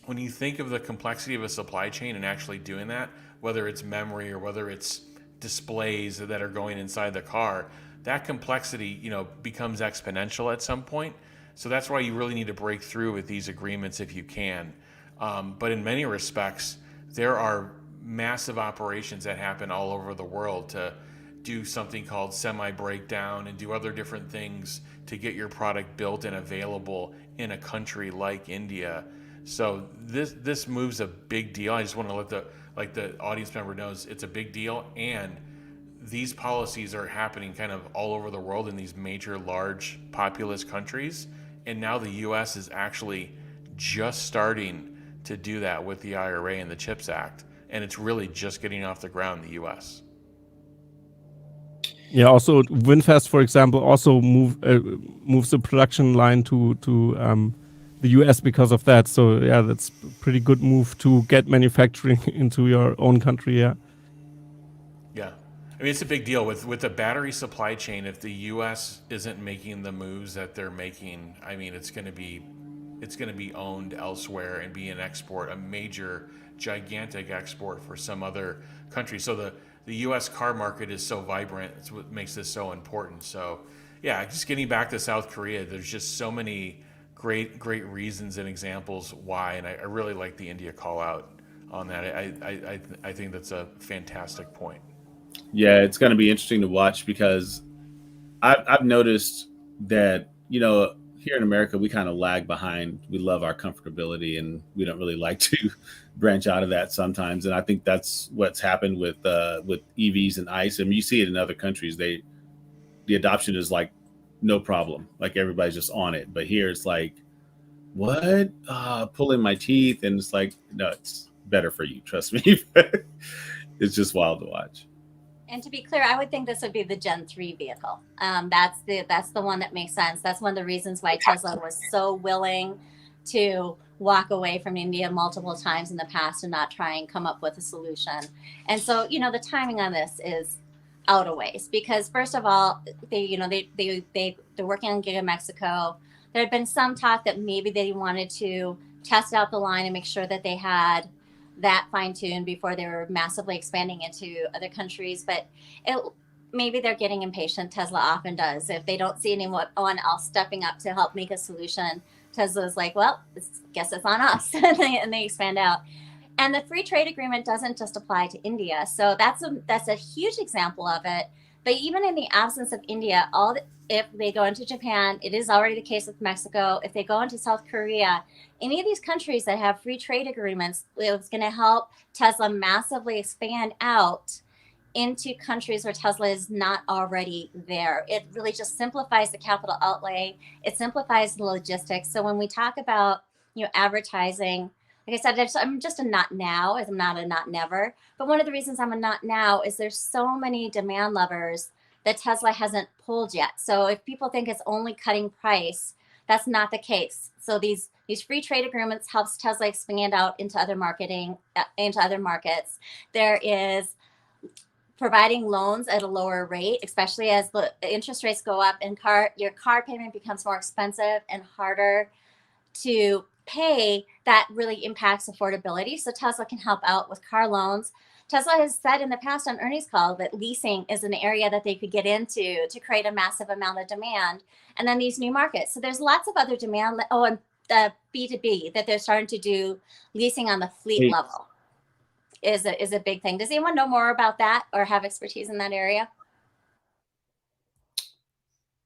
when you think of the complexity of a supply chain and actually doing that, whether it's memory or whether it's displays that are going inside the car, that complexity becomes exponential at some point. So that's why you really need to break through with these agreements if you can. But in many respects, there are massive operations that happen all over the world to do something called semi-breakdown and do other different things to get your product built and available in a country like India. So this move's a big deal. I just want to let the audience member knows it's a big deal, and these policies are happening kind of all over the world in these major, large, populous countries. And now the U.S. is actually just starting to do that with the IRA and the CHIPS Act. And it's really just getting off the ground in the U.S. Yeah. Also, WinFast, for example, also moves the production line to the US because of that. So yeah, that's a pretty good move to get manufacturing into your own country. Yeah. Yeah. I mean, it's a big deal with the battery supply chain. If the U.S. isn't making the moves that they're making, I mean, it's going to be owned elsewhere and be an export, a major, gigantic export for some other country. So the U.S. car market is so vibrant. It's what makes this so important. So yeah, just getting back to South Korea, there's just so many great reasons and examples why, and I really like the India call out on that. I think that's a fantastic point. Yeah, it's going to be interesting to watch because I've noticed that, here in America, we kind of lag behind. We love our comfortability and we don't really like to branch out of that sometimes. And I think that's what's happened with EVs and ICE. I mean, you see it in other countries. The adoption is like no problem. Like everybody's just on it. But here it's like, what? Pulling my teeth. And it's like, no, it's better for you. Trust me. It's just wild to watch. And to be clear, I would think this would be the Gen 3 vehicle. That's the one that makes sense. That's one of the reasons why Tesla was so willing to walk away from India multiple times in the past and not try and come up with a solution. And so, the timing on this is out of ways because first of all, they're working on Giga Mexico. There had been some talk that maybe they wanted to test out the line and make sure that they had that fine-tuned before they were massively expanding into other countries. But maybe they're getting impatient. Tesla often does. If they don't see anyone else stepping up to help make a solution, Tesla's like, well, guess it's on us. and they expand out. And the free trade agreement doesn't just apply to India. So that's a huge example of it. But even in the absence of India, if they go into Japan, it is already the case with Mexico. If they go into South Korea, any of these countries that have free trade agreements, it's going to help Tesla massively expand out into countries where Tesla is not already there. It really just simplifies the capital outlay. It simplifies the logistics. So when we talk about advertising. Like I said, I'm just a not now, as I'm not a not never. But one of the reasons I'm a not now is there's so many demand levers that Tesla hasn't pulled yet. So if people think it's only cutting price, that's not the case. So these free trade agreements helps Tesla expand out into other markets. There is providing loans at a lower rate, especially as the interest rates go up and your car payment becomes more expensive and harder to pay. That really impacts affordability. So Tesla can help out with car loans. Tesla has said in the past on earnings call that leasing is an area that they could get into to create a massive amount of demand. And then these new markets. So there's lots of other demand. Oh, and the B2B that they're starting to do leasing on the fleet level is a big thing. Does anyone know more about that or have expertise in that area?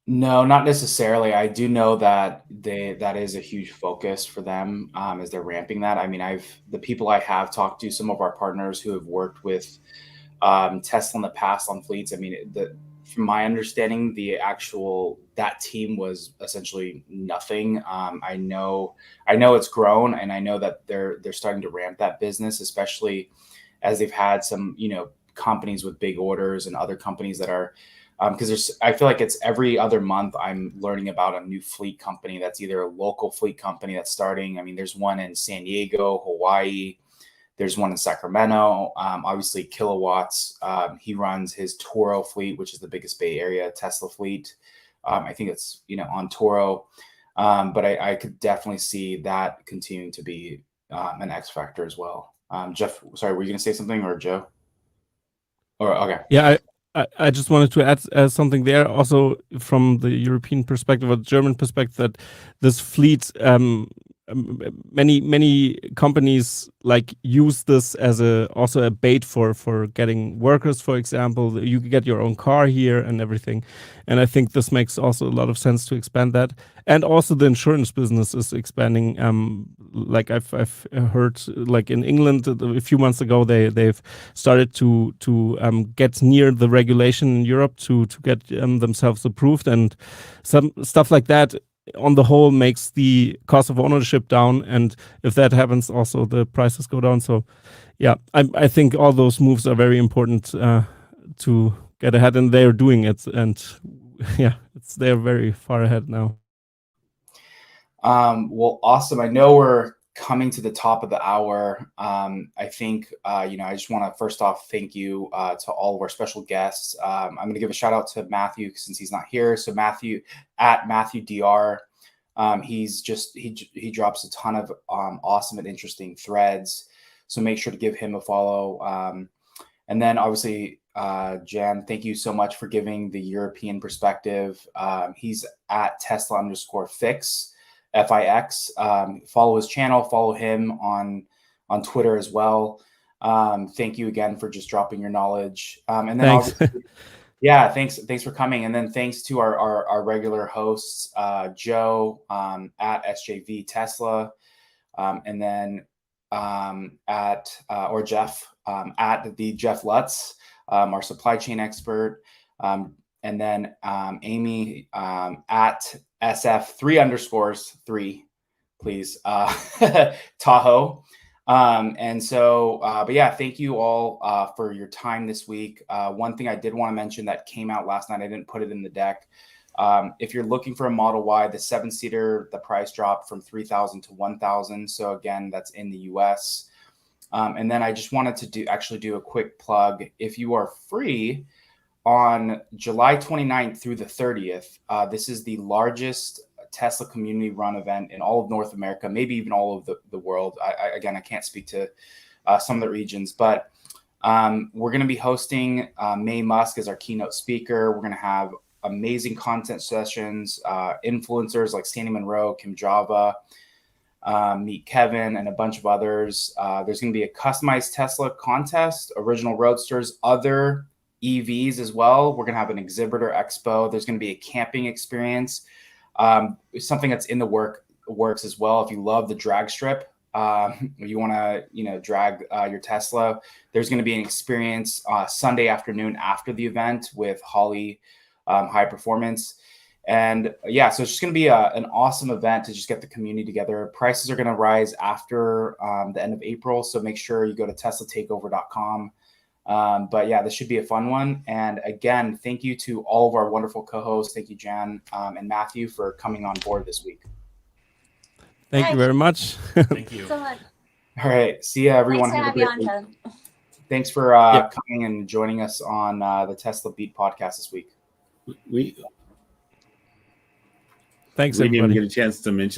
No, not necessarily. I do know that that is a huge focus for them as they're ramping that. I mean, the people I have talked to, some of our partners who have worked with Tesla in the past on fleets. I mean, from my understanding, that team was essentially nothing. I know it's grown, and I know that they're starting to ramp that business, especially as they've had some companies with big orders and other companies that are. Because I feel like it's every other month I'm learning about a new fleet company that's either a local fleet company that's starting. I mean, there's one in San Diego, Hawaii. There's one in Sacramento. Obviously, Kilowatts. He runs his Toro fleet, which is the biggest Bay Area Tesla fleet. I think it's on Toro. But I could definitely see that continuing to be an X factor as well. Jeff, sorry, were you going to say something, or Joe? Or okay. Yeah, I just wanted to add something there, also from the European perspective or German perspective, that this fleet, many companies use this as also a bait for getting workers. For example, you can get your own car here and everything, and I think this makes also a lot of sense to expand that. And also the insurance business is expanding. Like I've heard, like in England a few months ago, they've started to get near the regulation in Europe to get themselves approved, and some stuff like that. On the whole, makes the cost of ownership down, and if that happens, also the prices go down. So, yeah, I think all those moves are very important to get ahead, and they're doing it. And yeah, they're very far ahead now. Well, awesome. I know we're coming to the top of the hour. I think I just want to first off thank you to all of our special guests. I'm going to give a shout out to Matthew since he's not here. So Matthew @MatthewDR. He drops a ton of awesome and interesting threads. So make sure to give him a follow. And then obviously, Jan, thank you so much for giving the European perspective. He's @Tesla_fix. FIX. Follow his channel, follow him on Twitter as well. Thank you again for just dropping your knowledge. And then thanks for coming. And then thanks to our regular hosts, Joe @SJV Tesla, and then or Jeff the Jeff Lutz, our supply chain expert. And then Amy @SF3_3, please, Tahoe. And so, but yeah, thank you all for your time this week. One thing I did want to mention that came out last night, I didn't put it in the deck. If you're looking for a Model Y, the 7-seater, the price dropped from $3,000 to $1,000. So again, that's in the US. And then I just wanted to do a quick plug. If you are free, on July 29th through the 30th, this is the largest Tesla community run event in all of North America, maybe even all of the world. I can't speak to some of the regions, but we're going to be hosting May Musk as our keynote speaker. We're going to have amazing content sessions, influencers like Sandy Monroe, Kim Java, meet Kevin, and a bunch of others. There's going to be a customized Tesla contest, original Roadsters, other EVs as well. We're going to have an exhibitor expo. There's going to be a camping experience. Something that's in the works as well. If you love the drag strip, you want to drag your Tesla, there's going to be an experience Sunday afternoon after the event with Holly High Performance. And yeah, so it's just going to be an awesome event to just get the community together. Prices are going to rise after the end of April, so make sure you go to TeslaTakeover.com. But yeah, this should be a fun one. And again, thank you to all of our wonderful co-hosts. Thank you, Jan and Matthew, for coming on board this week. Thank you very much. Thank you. So much. All right. See ya, everyone. Nice to have you on, Jen. Thanks for coming and joining us on the Tesla Beat podcast this week. We Thanks, didn't even everybody. get a chance to mention